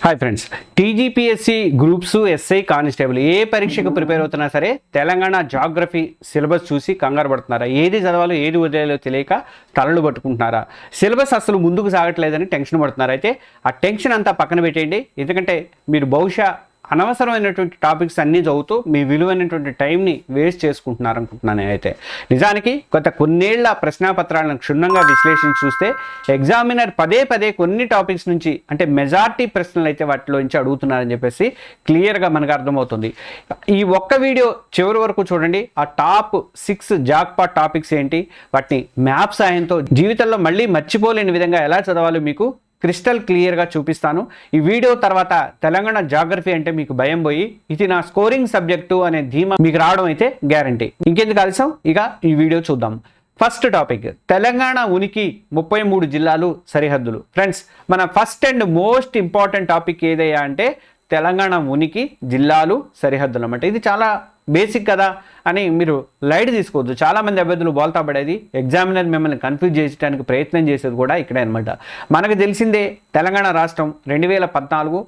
Hi friends, TGPSC groups SI constable ఏ పరీక్షకు prepare అవుతున్నా సరే తెలంగాణ జాగ్రఫీ సిలబస్ చూసి కంగారు పడుతున్నారా? ఏది చదవాలో ఏది వదిలేయాలో తెలియక తలలు పట్టుకుంటున్నారా? సిలబస్ అసలు ముందుకు సాగట్లేదని టెన్షన్ పడుతున్నారు. అయితే ఆ టెన్షన్ అంతా పక్కన పెట్టేయండి. ఎందుకంటే మీరు బహుశా అనవసరమైనటువంటి టాపిక్స్ అన్నీ చదువుతూ మీ విలువైనటువంటి టైంని వేస్ట్ చేసుకుంటున్నారు అనుకుంటున్నాను. అయితే నిజానికి గత కొన్నేళ్ల ప్రశ్నాపత్రాలను క్షుణ్ణంగా విశ్లేషించి చూస్తే ఎగ్జామినర్ పదే పదే కొన్ని టాపిక్స్ నుంచి అంటే మెజారిటీ ప్రశ్నలు అయితే వాటిలో నుంచి అడుగుతున్నారని చెప్పేసి క్లియర్గా మనకు అర్థమవుతుంది. ఈ ఒక్క వీడియో చివరి వరకు చూడండి. ఆ టాప్ 6 జాక్పాట్ టాపిక్స్ ఏంటి, వాటిని మ్యాప్ సాయంతో జీవితంలో మళ్ళీ మర్చిపోలేని విధంగా ఎలా చదవాలో మీకు క్రిస్టల్ క్లియర్గా చూపిస్తాను. ఈ వీడియో తర్వాత తెలంగాణ జాగ్రఫీ అంటే మీకు భయం పోయి ఇది నా స్కోరింగ్ సబ్జెక్టు అనే ధీమా మీకు రావడం అయితే గ్యారంటీ. ఇంకెందుకు ఆలస్యం, ఇక ఈ వీడియో చూద్దాం. ఫస్ట్ టాపిక్, తెలంగాణ ఉనికి 33 జిల్లాలు సరిహద్దులు. ఫ్రెండ్స్, మన first and most important topic ఏదయ్యా అంటే తెలంగాణ ఉనికి, జిల్లాలు, సరిహద్దులు అన్నమాట. ఇది చాలా బేసిక్ కదా అని మీరు లైట్ తీసుకోవద్దు. చాలామంది అభ్యర్థులు బోల్తా పడేది, ఎగ్జామినర్ మిమ్మల్ని కన్ఫ్యూజ్ చేయడానికి ప్రయత్నం చేసేది కూడా ఇక్కడే అనమాట. మనకు తెలిసిందే తెలంగాణ రాష్ట్రం 2014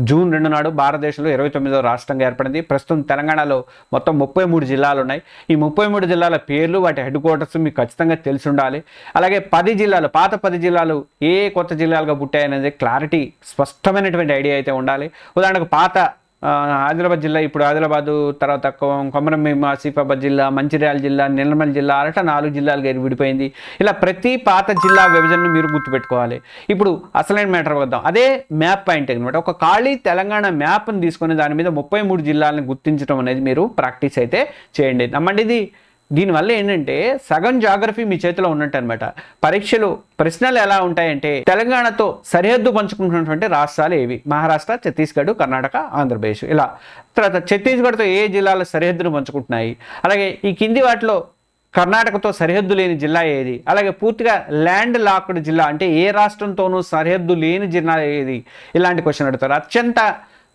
జూన్ 2 నాడు భారతదేశంలో 29వ రాష్ట్రంగా ఏర్పడింది. ప్రస్తుతం తెలంగాణలో మొత్తం 33 జిల్లాలు ఉన్నాయి. ఈ 33 జిల్లాల పేర్లు, వాటి హెడ్ క్వార్టర్స్ మీకు ఖచ్చితంగా తెలిసి ఉండాలి. అలాగే 10 జిల్లాలు, పాత 10 జిల్లాలు ఏ కొత్త జిల్లాలుగా పుట్టాయనేది క్లారిటీ, స్పష్టమైనటువంటి ఐడియా అయితే ఉండాలి. ఉదాహరణకు పాత ఆదిలాబాద్ జిల్లా ఇప్పుడు ఆదిలాబాదు, తర్వాత కొమరంభీం, ఆసిఫాబాద్ జిల్లా, మంచిర్యాల జిల్లా, నిర్మల్ జిల్లా, అరట 4 జిల్లాలుగా విడిపోయింది. ఇలా ప్రతి పాత జిల్లా విభజనను మీరు గుర్తుపెట్టుకోవాలి. ఇప్పుడు అసలైన మ్యాటర్ వద్దాం. అదే మ్యాప్ పాయింట్ అనమాట. ఒక ఖాళీ తెలంగాణ మ్యాప్ని తీసుకొని దాని మీద 33 జిల్లాలను గుర్తించడం అనేది మీరు ప్రాక్టీస్ అయితే చేయండి. నమ్మండి, ఇది దీనివల్ల ఏంటంటే సగం జాగ్రఫీ మీ చేతిలో ఉన్నట్టు అనమాట. పరీక్షలు ప్రశ్నలు ఎలా ఉంటాయంటే తెలంగాణతో సరిహద్దు పంచుకుంటున్నటువంటి రాష్ట్రాలు ఏవి? మహారాష్ట్ర, ఛత్తీస్గఢ్, కర్ణాటక, ఆంధ్రప్రదేశ్. ఇలా తర్వాత ఛత్తీస్గఢ్తో ఏ జిల్లాల సరిహద్దును పంచుకుంటున్నాయి? అలాగే ఈ కింది వాటిలో కర్ణాటకతో సరిహద్దు లేని జిల్లా ఏది? అలాగే పూర్తిగా ల్యాండ్ లాక్డ్ జిల్లా అంటే ఏ రాష్ట్రంతోనూ సరిహద్దు లేని జిల్లా ఏది? ఇలాంటి క్వశ్చన్ అడుగుతారు. అత్యంత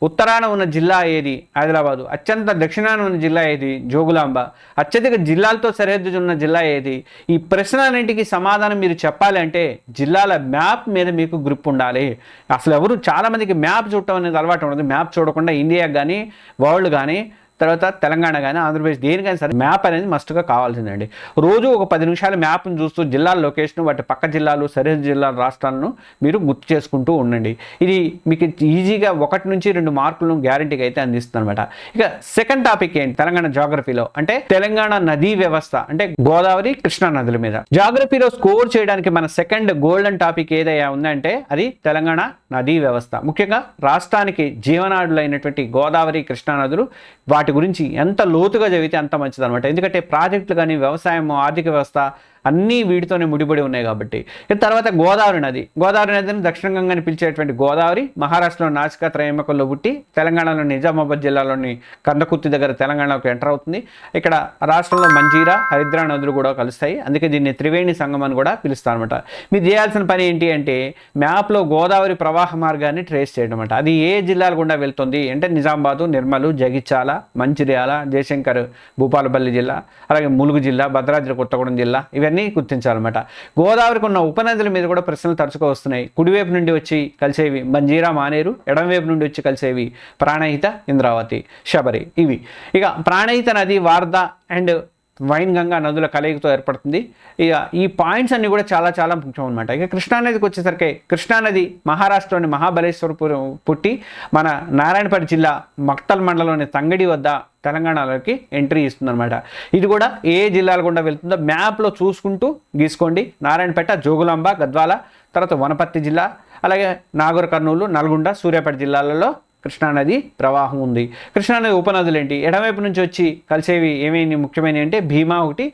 ఉత్తరాన ఉన్న జిల్లా ఏది? ఆదిలాబాదు. అత్యంత దక్షిణాన ఉన్న జిల్లా ఏది? జోగులాంబ. అత్యధిక జిల్లాలతో సరిహద్దు ఉన్న జిల్లా ఏది? ఈ ప్రశ్నలన్నింటికి సమాధానం మీరు చెప్పాలి అంటే జిల్లాల మ్యాప్ మీద మీకు గ్రిప్ ఉండాలి. అసలు ఎవరు చాలామందికి మ్యాప్ చూడటం అనేది అలవాటు ఉండదు. మ్యాప్ చూడకుండా ఇండియాకి కానీ, వరల్డ్ కానీ, తర్వాత తెలంగాణ కానీ, ఆంధ్రప్రదేశ్ దేనికైనా సరే మ్యాప్ అనేది మస్ట్గా కావాల్సిందండి. రోజు ఒక 10 నిమిషాలు మ్యాప్ను చూస్తూ జిల్లాల లొకేషన్, వాటి పక్క జిల్లాలు, సరిహద్దు జిల్లాల రాష్ట్రాలను మీరు గుర్తు చేసుకుంటూ ఉండండి. ఇది మీకు ఈజీగా 1 నుంచి 2 మార్కులను గ్యారంటీగా అయితే అందిస్తుంది అనమాట. ఇక సెకండ్ టాపిక్ ఏంటి తెలంగాణ జాగ్రఫీలో అంటే తెలంగాణ నదీ వ్యవస్థ, అంటే గోదావరి, కృష్ణా నదుల మీద. జాగ్రఫీలో స్కోర్ చేయడానికి మన సెకండ్ గోల్డెన్ టాపిక్ ఏదైనా ఉందంటే అది తెలంగాణ నదీ వ్యవస్థ. ముఖ్యంగా రాష్ట్రానికి జీవనాడులైనటువంటి గోదావరి, కృష్ణా నదులు, వాటి గురించి ఎంత లోతుగా చదివితే అంత మంచిది అనమాట. ఎందుకంటే ప్రాజెక్టులు కానీ, వ్యవసాయం, ఆర్థిక వ్యవస్థ అన్నీ వీటితోనే ముడిపడి ఉన్నాయి కాబట్టి. తర్వాత గోదావరి నది. గోదావరి నదిని దక్షిణ గంగని పిలిచేటువంటి గోదావరి మహారాష్ట్రలో నాసికా త్రయంబకంలో పుట్టి తెలంగాణలోని నిజామాబాద్ జిల్లాలోని కందకుర్తి దగ్గర తెలంగాణలోకి ఎంటర్ అవుతుంది. ఇక్కడ రాష్ట్రంలో మంజీరా, హరిద్రా నదులు కూడా కలుస్తాయి. అందుకే దీన్ని త్రివేణి సంగమం అని కూడా పిలుస్తారు అనమాట. మీరు చేయాల్సిన పని ఏంటి అంటే మ్యాప్లో గోదావరి ప్రవాహ మార్గాన్ని ట్రేస్ చేయడం అనమాట. అది ఏ జిల్లాల గుండా వెళ్తుంది అంటే నిజామాబాదు, నిర్మల్, జగిత్యాల, మంచిర్యాల, జయశంకర్, భూపాలపల్లి జిల్లా, అలాగే ములుగు జిల్లా, భద్రాద్రి కొత్తగూడెం జిల్లా, ఇవన్నీ గుర్తించాలన్నమాట. గోదావరికి ఉన్న ఉపనదుల మీద కూడా ప్రశ్నలు తరచుగా వస్తున్నాయి. కుడివైపు నుండి వచ్చి కలిసేవి మంజీరా, మానేరు, ఎడమవైపు నుండి వచ్చి కలిసేవి ప్రాణహిత, ఇంద్రావతి, శబరి. ఇవి ఇక ప్రాణహిత నది వార్ధా అండ్ వైన్గంగా నదుల కలయికతో ఏర్పడుతుంది. ఇక ఈ పాయింట్స్ అన్ని కూడా చాలా చాలా ముఖ్యం అనమాట. ఇక కృష్ణానదికి వచ్చేసరికి కృష్ణానది మహారాష్ట్రలోని మహాబలేశ్వరపురం పుట్టి మన నారాయణపేట జిల్లా మక్తల్ మండలంలోని తంగడి వద్ద తెలంగాణలోకి ఎంట్రీ ఇస్తుందన్నమాట. ఇది కూడా ఏ జిల్లాల గుండా వెళ్తుందో మ్యాప్లో చూసుకుంటూ గీసుకోండి. నారాయణపేట, జోగులాంబ, గద్వాల, తర్వాత వనపర్తి జిల్లా, అలాగే నాగర్ కర్నూలు, నల్గొండ, సూర్యాపేట జిల్లాలలో కృష్ణానది ప్రవాహం ఉంది. కృష్ణానది ఉపనదులు ఏంటి? ఎడమవైపు నుంచి వచ్చి కలిసేవి ఏమేమి ముఖ్యమైనవి అంటే భీమా ఒకటి,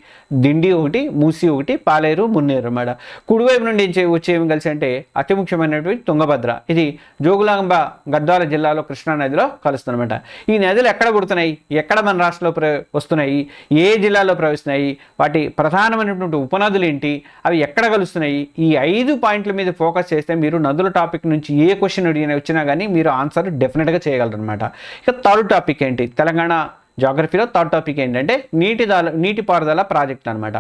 దిండి ఒకటి, మూసి ఒకటి, పాలేరు, మున్నేరు అన్నమాట. కుడివైపు నుండి వచ్చేవి కలిసి అంటే అతి ముఖ్యమైనటువంటి తుంగభద్ర. ఇది జోగులాంబ, గద్వాల జిల్లాలో కృష్ణానదిలో కలుస్తుందన్నమాట. ఈ నదులు ఎక్కడ పుడుతున్నాయి, ఎక్కడ మన రాష్ట్రంలో వస్తున్నాయి, ఏ జిల్లాలో ప్రవహిస్తున్నాయి, వాటి ప్రధానమైనటువంటి ఉపనదులు ఏంటి, అవి ఎక్కడ కలుస్తున్నాయి, ఈ 5 పాయింట్ల మీద ఫోకస్ చేస్తే మీరు నదుల టాపిక్ నుంచి ఏ క్వశ్చన్ వచ్చినా కానీ మీరు ఆన్సర్ డెఫినెట్గా చేయగలరు అనమాట. ఇక థర్డ్ టాపిక్ ఏంటి తెలంగాణ జాగ్రఫీలో? థర్డ్ టాపిక్ ఏంటంటే నీటిపారుదల ప్రాజెక్ట్ అనమాట.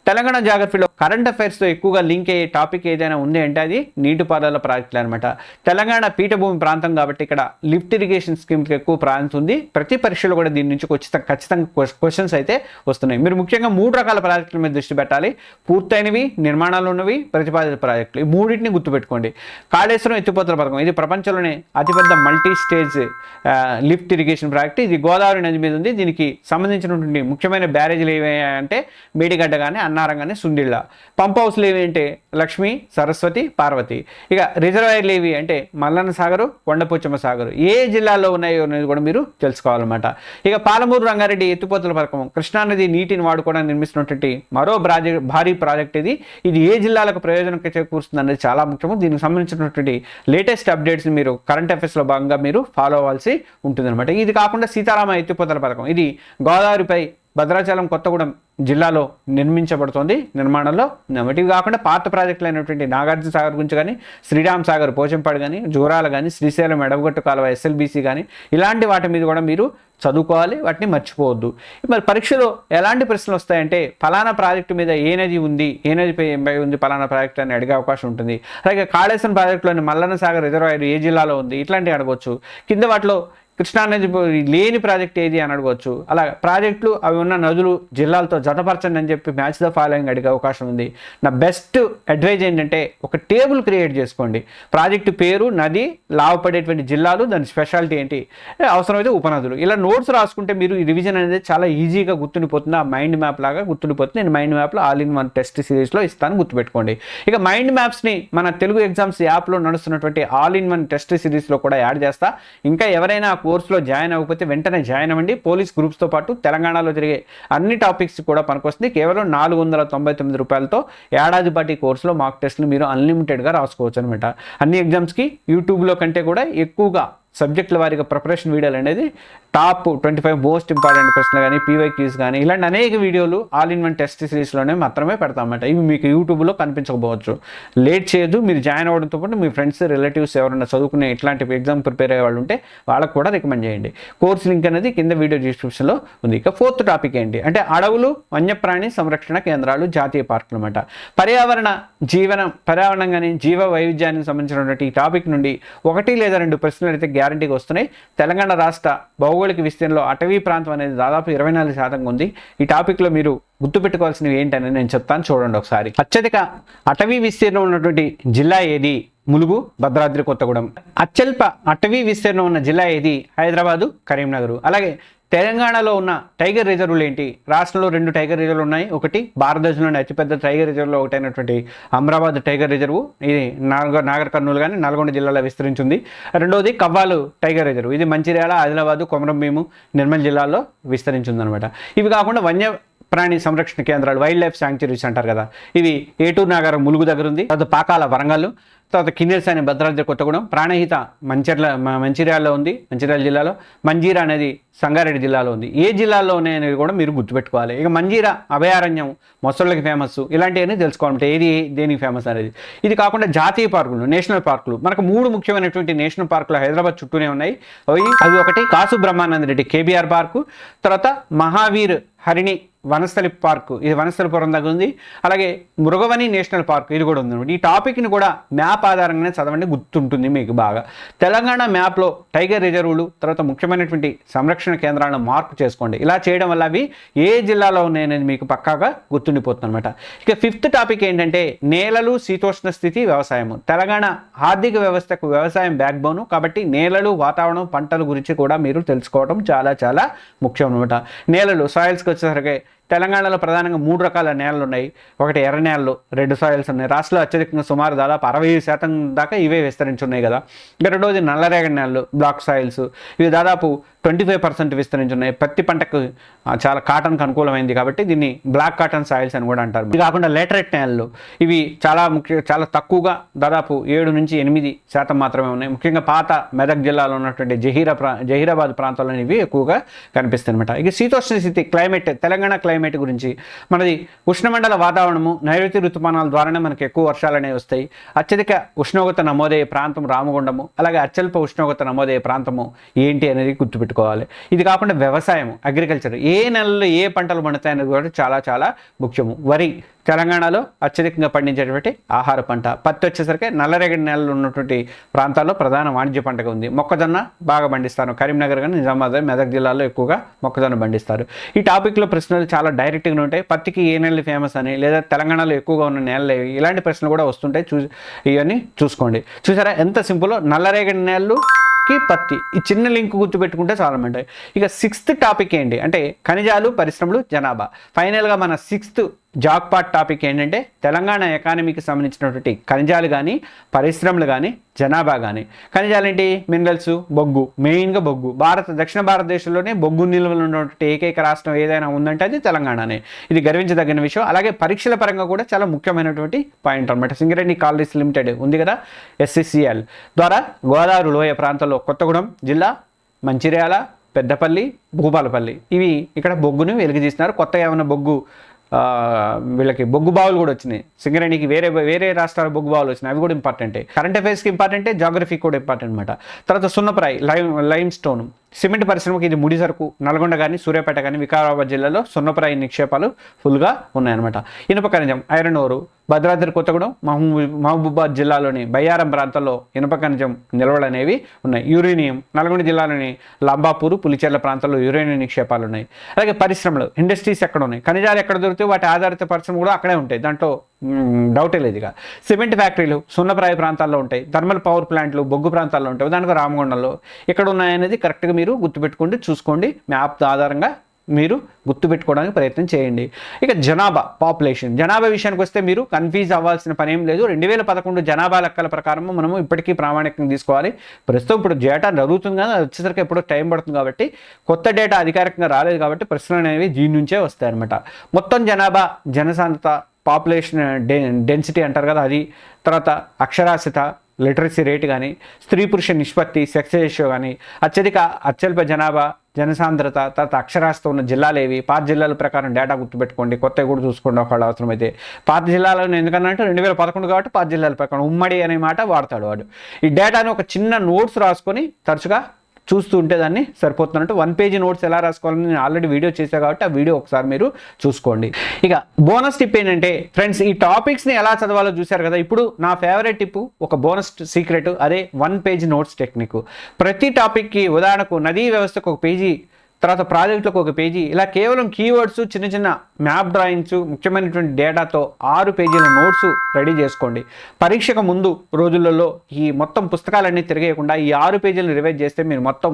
తెలంగాణ జాగ్రఫీలో కరెంట్ అఫైర్స్తో ఎక్కువగా లింక్ అయ్యే టాపిక్ ఏదైనా ఉంది అంటే అది నీటిపారుదల ప్రాజెక్టులు అనమాట. తెలంగాణ పీఠభూమి ప్రాంతం కాబట్టి ఇక్కడ లిఫ్ట్ ఇరిగేషన్ స్కీమ్కి ఎక్కువ ప్రాధాన్యత ఉంది. ప్రతి పరీక్షలో కూడా దీని నుంచి ఖచ్చితంగా క్వశ్చన్స్ అయితే వస్తున్నాయి. మీరు ముఖ్యంగా 3 రకాల ప్రాజెక్టుల మీద దృష్టి పెట్టాలి. పూర్తయినవి, నిర్మాణాలు ఉన్నవి, ప్రతిపాదిత ప్రాజెక్టులు. ఈ మూడింటిని గుర్తుపెట్టుకోండి. కాళేశ్వరం ఎత్తిపోతల పథకం ఇది ప్రపంచంలోనే అతిపెద్ద multi stage lift irrigation project. ఇది గోదావరి నది మీద ఉంది. దీనికి సంబంధించినటువంటి ముఖ్యమైన బ్యారేజీలు ఏవి అంటే మేడిగడ్డ కానీ, అన్నారం కానీ, సుందిళ్ళ. పంప్ హౌస్లు ఏవి అంటే లక్ష్మి, సరస్వతి, పార్వతి. ఇక రిజర్వాయర్లు ఏవి అంటే మల్లన్న సాగరు, కొండపోచమ్మ సాగరు. ఏ జిల్లాలో ఉన్నాయో అనేది కూడా మీరు తెలుసుకోవాలన్నమాట. ఇక పాలమూరు రంగారెడ్డి ఎత్తిపోతల పథకం కృష్ణానది నీటిని వాడుకోవడానికి నిర్మిస్తున్నటువంటి మరో భారీ ప్రాజెక్ట్ ఇది. ఇది ఏ జిల్లాలకు ప్రయోజనం చేకూరుస్తుంది అనేది చాలా ముఖ్యము. దీనికి సంబంధించినటువంటి లేటెస్ట్ అప్డేట్స్ మీరు కరెంట్ అఫైర్స్లో భాగంగా మీరు ఫాలో అవ్వాల్సి ఉంటుందన్నమాట. ఇది కాకుండా సీతారామ ఎత్తిపోతల పథకం ఇది గోదావరిపై భద్రాచలం, కొత్తగూడెం జిల్లాలో నిర్మించబడుతుంది, నిర్మాణంలో. ఇవి కాకుండా పాత ప్రాజెక్టులు అయినటువంటి నాగార్జున సాగర్ గురించి కానీ, శ్రీరామ్ సాగర్ పోచంపాడు కానీ, జోరాల కానీ, శ్రీశైలం ఎడవగట్టు కాలువ ఎస్ఎల్బీసీ కానీ ఇలాంటి వాటి మీద కూడా మీరు చదువుకోవాలి, వాటిని మర్చిపోవద్దు. మరి పరీక్షలో ఎలాంటి ప్రశ్నలు వస్తాయంటే ఫలానా ప్రాజెక్టు మీద ఏ నది ఉంది, ఏ నదిపై ఎంపై ఉంది ఫలానా ప్రాజెక్టు అని అడిగే అవకాశం ఉంటుంది. అలాగే కాళేశ్వరం ప్రాజెక్టులోని మల్లన్న సాగర్ రిజర్వాయర్ ఏ జిల్లాలో ఉంది ఇట్లాంటివి అడగవచ్చు. కింద వాటిలో కృష్ణానది లేని ప్రాజెక్ట్ ఏది అని అడగవచ్చు. అలా ప్రాజెక్టులు అవి ఉన్న నదులు జిల్లాలతో జతపరచండి అని చెప్పి మ్యాచ్ ద ఫాలోయింగ్ అడిగే అవకాశం ఉంది. నా బెస్ట్ అడ్వైజ్ ఏంటంటే ఒక టేబుల్ క్రియేట్ చేసుకోండి. ప్రాజెక్టు పేరు, నది, లాభపడేటువంటి జిల్లాలు, దాని స్పెషాలిటీ ఏంటి, అవసరమైతే ఉపనదులు. ఇలా నోట్స్ రాసుకుంటే మీరు ఈ రివిజన్ అనేది చాలా ఈజీగా గుర్తుండిపోతుంది. ఆ మైండ్ మ్యాప్ లాగా గుర్తుండిపోతుంది. నేను మైండ్ మ్యాప్లో ఆల్ ఇన్ వన్ టెస్ట్ సిరీస్లో ఇస్తాను, గుర్తుపెట్టుకోండి. ఇక మైండ్ మ్యాప్స్ని మన తెలుగు ఎగ్జామ్స్ యాప్లో నడుస్తున్నటువంటి ఆల్ ఇన్ వన్ టెస్ట్ సిరీస్లో కూడా యాడ్ చేస్తా. ఇంకా ఎవరైనా కోర్సులో జాయిన్ అవ్వకపోతే వెంటనే జాయిన్ అవ్వండి. పోలీస్ గ్రూప్స్తో పాటు తెలంగాణలో జరిగే అన్ని టాపిక్స్ కూడా పనికొస్తుంది. కేవలం 499 రూపాయలతో ఏడాది పాటు కోర్సులో మాక్ టెస్ట్లు మీరు అన్లిమిటెడ్గా రాసుకోవచ్చు అనమాట. అన్ని ఎగ్జామ్స్కి యూట్యూబ్లో కంటే కూడా ఎక్కువగా సబ్జెక్టుల వారిగా ప్రిపరేషన్ వీడియోలు అనేది టాప్ 25 మోస్ట్ ఇంపార్టెంట్ ప్రశ్నలు కానీ, పీవైక్యూస్ కానీ ఇలాంటి అనేక వీడియోలు ఆల్ ఇన్ వన్ టెస్ట్ సిరీస్లోనే మాత్రమే పెడతామన్నమాట. ఇవి మీకు యూట్యూబ్లో కనిపించకపోవచ్చు. లేట్ చేయొద్దు. మీరు జాయిన్ అవ్వడంతో పాటు మీ ఫ్రెండ్స్, రిలేటివ్స్ ఎవరైనా చదువుకునే ఇట్లాంటి ఎగ్జామ్ ప్రిపేర్ అయ్యే వాళ్ళు ఉంటే వాళ్ళకు కూడా రికమెండ్ చేయండి. కోర్స్ లింక్ అనేది కింద వీడియో డిస్క్రిప్షన్లో ఉంది. ఇక 4th టాపిక్ ఏంటి అంటే అడవులు, వన్యప్రాణి సంరక్షణ కేంద్రాలు, జాతీయ పార్కులు అనమాట. పర్యావరణం కానీ జీవ వైవిధ్యానికి సంబంధించినటువంటి ఈ టాపిక్ నుండి 1 లేదా 2 ప్రశ్నలు అయితే గ్యారంటీగా వస్తున్నాయి. తెలంగాణ రాష్ట్ర భౌగోళిక విస్తీర్ణంలో అటవీ ప్రాంతం అనేది దాదాపు 24% ఉంది. ఈ టాపిక్లో మీరు గుర్తుపెట్టుకోవాల్సినవి ఏంటని నేను చెప్తాను, చూడండి ఒకసారి. అత్యధిక అటవీ విస్తీర్ణం ఉన్నటువంటి జిల్లా ఏది? ములుగు, భద్రాద్రి కొత్తగూడెం. అత్యల్ప అటవీ విస్తీర్ణం ఉన్న జిల్లా ఏది? హైదరాబాదు, కరీంనగర్. అలాగే తెలంగాణలో ఉన్న టైగర్ రిజర్వులు ఏంటి? రాష్ట్రంలో 2 టైగర్ రిజర్వులు ఉన్నాయి. ఒకటి భారతదేశంలోని అతిపెద్ద టైగర్ రిజర్వ్లో ఒకటైనటువంటి అమరాబాద్ టైగర్ రిజర్వ్, ఇది నాగర్ కర్నూలు కానీ నల్గొండ జిల్లాలో విస్తరించింది. రెండవది కవ్వాలు టైగర్ రిజర్వ్, ఇది మంచిర్యాల, ఆదిలాబాదు, కొమరంభీము, నిర్మల్ జిల్లాల్లో విస్తరించింది అనమాట. ఇవి కాకుండా ప్రాణి సంరక్షణ కేంద్రాలు, వైల్డ్ లైఫ్ శాంక్చురీస్ అంటారు కదా, ఇవి ఏటూరు నాగారం ములుగు దగ్గర ఉంది. తర్వాత పాకాల వరంగల్, తర్వాత కిన్నెరసాని భద్రాద్రి కొత్తగూడెం, ప్రాణహిత మంచిర్యాలలో ఉంది, మంచిర్యాల జిల్లాలో. మంజీరా అనేది సంగారెడ్డి జిల్లాలో ఉంది. ఏ జిల్లాలో ఉన్నాయనేది కూడా మీరు గుర్తుపెట్టుకోవాలి. ఇక మంజీరా అభయారణ్యం మొసళ్ళకి ఫేమస్, ఇలాంటివన్నీ తెలుసుకోవాలంటే ఏది దేనికి ఫేమస్ అనేది. ఇది కాకుండా జాతీయ పార్కులు, నేషనల్ పార్కులు, మనకు 3 ముఖ్యమైనటువంటి నేషనల్ పార్కులు హైదరాబాద్ చుట్టూనే ఉన్నాయి. అవి ఒకటి కాసు బ్రహ్మానంద రెడ్డి కేబీఆర్ పార్కు, తర్వాత మహావీర్ హరిణి వనస్థలి పార్కు, ఇది వనస్థలిపురం దగ్గర ఉంది. అలాగే మృగవని నేషనల్ పార్క్, ఇది కూడా ఉంది. ఈ టాపిక్ని కూడా మ్యాప్ ఆధారంగానే చదవండి, గుర్తుంటుంది మీకు బాగా. తెలంగాణ మ్యాప్లో టైగర్ రిజర్వులు, తర్వాత ముఖ్యమైనటువంటి సంరక్షణ కేంద్రాలను మార్క్ చేసుకోండి. ఇలా చేయడం వల్ల అవి ఏ జిల్లాలో ఉన్నాయనేది మీకు పక్కాగా గుర్తుండిపోతుంది అనమాట. ఇక 5th టాపిక్ ఏంటంటే నేలలు, శీతోష్ణ స్థితి, వ్యవసాయము. తెలంగాణ ఆర్థిక వ్యవస్థకు వ్యవసాయం బ్యాక్ బోను కాబట్టి నేలలు, వాతావరణం, పంటల గురించి కూడా మీరు తెలుసుకోవడం చాలా చాలా ముఖ్యం అనమాట. నేలలు, సాయిల్స్కి వచ్చేసరికి తెలంగాణలో ప్రధానంగా 3 రకాల నేలలు ఉన్నాయి. ఒకటి ఎర్ర నేలలు, రెడ్ సాయిల్స్ ఉన్నాయి. రాష్ట్రంలో అత్యధికంగా సుమారు దాదాపు 60% దాకా ఇవే విస్తరించి ఉన్నాయి కదా. ఇంకా రెండవది నల్లరేగడి నేలలు, బ్లాక్ సాయిల్స్, ఇవి దాదాపు 25% విస్తరించి ఉన్నాయి. పత్తి పంటకు చాలా కాటన్కి అనుకూలమైంది కాబట్టి దీన్ని బ్లాక్ కాటన్ సాయిల్స్ అని కూడా అంటారు. ఇది కాకుండా లేటరైట్ నేలలు, ఇవి చాలా తక్కువగా దాదాపు 7 నుంచి 8% మాత్రమే ఉన్నాయి. ముఖ్యంగా పాత మెదక్ జిల్లాలో ఉన్నటువంటి జహీరాబాద్ ప్రాంతాల్లో ఇవి ఎక్కువగా కనిపిస్తాయి అనమాట. ఇక శీతోష్ణ స్థితి క్లైమేట్, తెలంగాణ క్లైమేట్ గురించి మనది ఉష్ణమండల వాతావరణము, నైరుతి ఋతుమానాల ద్వారానే మనకి ఎక్కువ వర్షాలు అనేవి వస్తాయి. అత్యధిక ఉష్ణోగ్రత నమోదయ్యే ప్రాంతం రామగుండము, అలాగే అత్యల్ప ఉష్ణోగ్రత నమోదయ్యే ప్రాంతము ఏంటి అనేది గుర్తుపెట్టుకోవాలి. ఇది కాకుండా వ్యవసాయం, అగ్రికల్చర్, ఏ నెలలో ఏ పంటలు పండుతాయి అనేది కూడా చాలా చాలా ముఖ్యము. వరి తెలంగాణలో అత్యధికంగా పండించేటువంటి ఆహార పంట. పత్తి వచ్చేసరికి నల్లరేగడి నేలలు ఉన్నటువంటి ప్రాంతాల్లో ప్రధాన వాణిజ్య పంటగా ఉంది. మొక్కజొన్న బాగా పండిస్తారు. కరీంనగర్ కానీ నిజామాబాద్, మెదక్ జిల్లాలో ఎక్కువగా మొక్కజొన్న పండిస్తారు. ఈ టాపిక్లో ప్రశ్నలు చాలా డైరెక్ట్గా ఉంటాయి. పత్తికి ఏ నెలలు ఫేమస్ అని, లేదా తెలంగాణలో ఎక్కువగా ఉన్న నేలలు ఇలాంటి ప్రశ్నలు కూడా వస్తుంటాయి. ఇవన్నీ చూసుకోండి. చూసారా ఎంత సింపుల్. నల్లరేగడి నేలలు పత్తి, ఈ చిన్న లింక్ గుర్తుపెట్టుకుంటే చాలా ఉంటాయి. ఇక 6th టాపిక్ ఏంటి అంటే ఖనిజాలు, పరిశ్రమలు, జనాభా. ఫైనల్గా మన 6th జాక్పాట్ టాపిక్ ఏంటంటే తెలంగాణ ఎకానమీకి సంబంధించినటువంటి ఖనిజాలు కానీ, పరిశ్రమలు కానీ, జనాభా కానీ. ఖనిజాలు ఏంటి? మినరల్స్, బొగ్గు, మెయిన్గా బొగ్గు. దక్షిణ భారతదేశంలోనే బొగ్గు నిల్వలు ఉన్నటువంటి ఏకైక రాష్ట్రం ఏదైనా ఉందంటే అది తెలంగాణనే. ఇది గర్వించదగిన విషయం. అలాగే పరీక్షల పరంగా కూడా చాలా ముఖ్యమైనటువంటి పాయింట్ అనమాట. సింగరేణి కాలరీస్ లిమిటెడ్ ఉంది కదా, SCCL ద్వారా గోదావరి లోయ ప్రాంతంలో కొత్తగూడెం జిల్లా, మంచిర్యాల, పెద్దపల్లి, భూపాలపల్లి ఇవి ఇక్కడ బొగ్గును వెలికితీస్తున్నారు. కొత్తగా ఏమైనా బొగ్గు వీళ్ళకి బొగ్గు బావులు కూడా వచ్చినాయి. సింగరేణికి వేరే రాష్ట్రాల బొగ్గు బావులు వచ్చినాయి. అవి కూడా ఇంపార్టెంటే. కరెంట్ అఫైర్స్కి ఇంపార్టెంటే, జాగ్రఫీ కూడా ఇంపార్టెంట్ అనమాట. తర్వాత సున్నప్రాయి, లైమ్ స్టోన్. సిమెంట్ పరిశ్రమకి ఇది ముడి సరుకు. నల్గొండ కానీ, సూర్యాపేట కానీ, వికారాబాద్ జిల్లాలో సున్నప్రాయి నిక్షేపాలు ఫుల్గా ఉన్నాయన్నమాట. ఇనుప ఖనిజం, ఐరన్ ఓరు. భద్రాద్రి కొత్తగూడెం, మహబూబాద్ జిల్లాలోని బయ్యారం ప్రాంతాల్లో ఇనుప ఖనిజం నిల్వలు అనేవి ఉన్నాయి. యురేనియం, నల్గొండ జిల్లాలోని లంబాపూరు, పులిచెర్ల ప్రాంతాల్లో యురేనియం నిక్షేపాలు ఉన్నాయి. అలాగే పరిశ్రమలు, ఇండస్ట్రీస్ ఎక్కడ ఉన్నాయి, ఖనిజాలు ఎక్కడ దొరికితే వాటి ఆధారిత పరిశ్రమలు కూడా అక్కడే ఉంటాయి. దాంట్లో డౌటే లేదు. ఇక సిమెంట్ ఫ్యాక్టరీలు సున్నప్రాయ ప్రాంతాల్లో ఉంటాయి. థర్మల్ పవర్ ప్లాంట్లు బొగ్గు ప్రాంతాల్లో ఉంటాయి. ఉదాహరణకు రామగుండంలో ఎక్కడ ఉన్నాయనేది కరెక్ట్గా మీరు గుర్తుపెట్టుకోండి, చూసుకోండి. మ్యాప్ ఆధారంగా మీరు గుర్తుపెట్టుకోవడానికి ప్రయత్నం చేయండి. ఇక జనాభా, పాపులేషన్. జనాభా విషయానికి వస్తే మీరు కన్ఫ్యూజ్ అవ్వాల్సిన పని ఏం లేదు. 2011 జనాభా లెక్కల ప్రకారం మనము ఇప్పటికీ ప్రామాణికంగా తీసుకోవాలి. ప్రస్తుతం ఇప్పుడు డేటా జరుగుతుంది కదా, అది వచ్చేసరికి ఎప్పుడో టైం పడుతుంది కాబట్టి, కొత్త డేటా అధికారికంగా రాలేదు కాబట్టి ప్రశ్నలు అనేవి దీని నుంచే వస్తాయి అనమాట. మొత్తం జనాభా, జనసాంద్రత, పాపులేషన్ డెన్సిటీ అంటారు కదా అది. తర్వాత అక్షరాస్యత, లిటరసీ రేట్ కానీ, స్త్రీ పురుష నిష్పత్తి, సెక్స్ రేషియో కానీ, అత్యల్ప జనాభా, జనసాంద్రత, తర్వాత అక్షరాస్యత ఉన్న జిల్లాలు ఏవి, పాత జిల్లాల ప్రకారం డేటా గుర్తుపెట్టుకోండి. కొత్తవి కూడా చూసుకోండి ఒకవేళ అవసరమైతే. పాత జిల్లాలను ఎందుకన్నా అంటే 2011 కాబట్టి పాత జిల్లాల ప్రకారం ఉమ్మడి అనే మాట వాడతాడు వాడు. ఈ డేటాను ఒక చిన్న నోట్స్ రాసుకొని తరచుగా చూస్తూ ఉంటే దాన్ని సరిపోతున్నట్టు. 1 పేజీ నోట్స్ ఎలా రాసుకోవాలని నేను ఆల్రెడీ వీడియో చేశాను కాబట్టి ఆ వీడియో ఒకసారి మీరు చూసుకోండి. ఇక బోనస్ టిప్ ఏంటంటే ఫ్రెండ్స్, ఈ టాపిక్స్ని ఎలా చదవాలో చూశారు కదా. ఇప్పుడు నా ఫేవరెట్ టిప్, ఒక బోనస్ సీక్రెట్, అదే 1 పేజీ నోట్స్ టెక్నిక్. ప్రతి టాపిక్కి ఉదాహరణకు నదీ వ్యవస్థకు 1 పేజీ, తర్వాత ప్రాజెక్టులకు 1 పేజీ, ఇలా కేవలం కీవర్డ్స్, చిన్న చిన్న మ్యాప్ డ్రాయింగ్స్, ముఖ్యమైనటువంటి డేటాతో 6 పేజీల నోట్స్ రెడీ చేసుకోండి. పరీక్షకు ముందు రోజులలో ఈ మొత్తం పుస్తకాలన్నీ తిరిగేయకుండా ఈ 6 పేజీలను రివైజ్ చేస్తే మీరు మొత్తం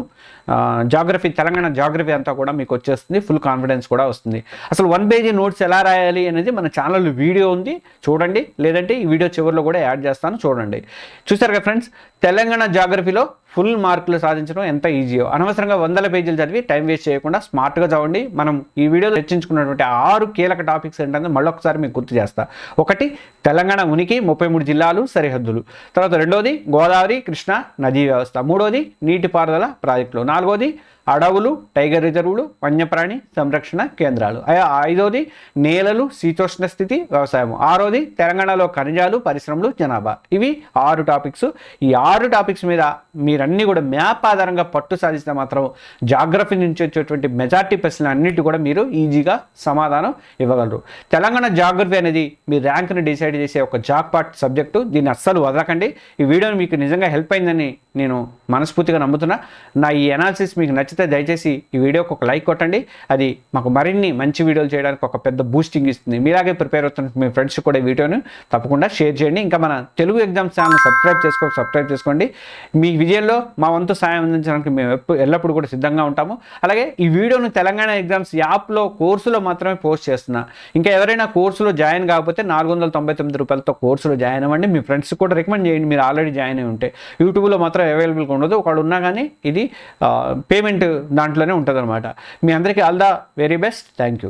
జాగ్రఫీ, తెలంగాణ జాగ్రఫీ అంతా కూడా మీకు వచ్చేస్తుంది. ఫుల్ కాన్ఫిడెన్స్ కూడా వస్తుంది. అసలు 1 పేజీ నోట్స్ ఎలా రాయాలి అనేది మన ఛానల్లో వీడియో ఉంది, చూడండి. లేదంటే ఈ వీడియో చివరిలో కూడా యాడ్ చేస్తాను, చూడండి. చూసారు కదా ఫ్రెండ్స్, తెలంగాణ జాగ్రఫీలో ఫుల్ మార్కులు సాధించడం ఎంత ఈజీయో. అనవసరంగా 100 పేజీలు చదివి టైం వేస్ట్ చేయకుండా స్మార్ట్గా చదవండి. మనం ఈ వీడియోలో చర్చించుకున్నటువంటి 6 కీలక టాపిక్స్ ఏంటంటే మళ్ళొకసారి మీకు గుర్తు చేస్తా. 1, తెలంగాణ ఉనికి, 33 జిల్లాలు, సరిహద్దులు. తర్వాత 2వది గోదావరి కృష్ణా నదీ వ్యవస్థ. 3వది నీటిపారుదల ప్రాజెక్టులు. 4వది అడవులు, టైగర్ రిజర్వులు, వన్యప్రాణి సంరక్షణ కేంద్రాలు. 5వది నేలలు, శీతోష్ణ స్థితి, వ్యవసాయం. 6వది తెలంగాణలో ఖనిజాలు, పరిశ్రమలు, జనాభా. ఇవి 6 టాపిక్స్. ఈ 6 టాపిక్స్ మీద మీరన్నీ కూడా మ్యాప్ ఆధారంగా పట్టు సాధిస్తే మాత్రం జాగ్రఫీ నుంచి వచ్చేటువంటి మెజార్టీ ప్రశ్నలు అన్నిటి కూడా మీరు ఈజీగా సమాధానం ఇవ్వగలరు. తెలంగాణ జాగ్రఫీ అనేది మీ ర్యాంక్ని డిసైడ్ చేసే ఒక జాక్పాట్ సబ్జెక్టు. దీన్ని అస్సలు వదలకండి. ఈ వీడియోని మీకు నిజంగా హెల్ప్ అయిందని నేను మనస్ఫూర్తిగా నమ్ముతున్నా. నా ఈ అనాలిసిస్ మీకు నచ్చితే దయచేసి ఈ వీడియోకి ఒక లైక్ కొట్టండి. అది మాకు మరిన్ని మంచి వీడియోలు చేయడానికి ఒక పెద్ద బూస్టింగ్ ఇస్తుంది. మీలాగే ప్రిపేర్ అవుతున్న మీ ఫ్రెండ్స్ కూడా ఈ వీడియోని తప్పకుండా షేర్ చేయండి. ఇంకా మన తెలుగు ఎగ్జామ్స్ ఛానల్ సబ్స్క్రైబ్ చేసుకోండి. మీ విజయంలో మా వంతు సాయం అందించడానికి మేము ఎల్లప్పుడూ కూడా సిద్ధంగా ఉంటాము. అలాగే ఈ వీడియోను తెలంగాణ ఎగ్జామ్స్ యాప్లో కోర్సులో మాత్రమే పోస్ట్ చేస్తున్నా. ఇంకా ఎవరైనా కోర్సులో జాయిన్ కాకపోతే 499 రూపాయలతో కోర్సులో జాయిన్ అవ్వండి. మీ ఫ్రెండ్స్ కూడా రికమెండ్ చేయండి మీరు ఆల్రెడీ జాయిన్ అయి ఉంటే. యూట్యూబ్లో మాత్రం అవైలబుల్గా ఉండదు, ఒకడు ఉన్నా కానీ ఇది పేమెంట్ దాంట్లోనే ఉంటుంది అనమాట. మీ అందరికీ all the very best. Thank you.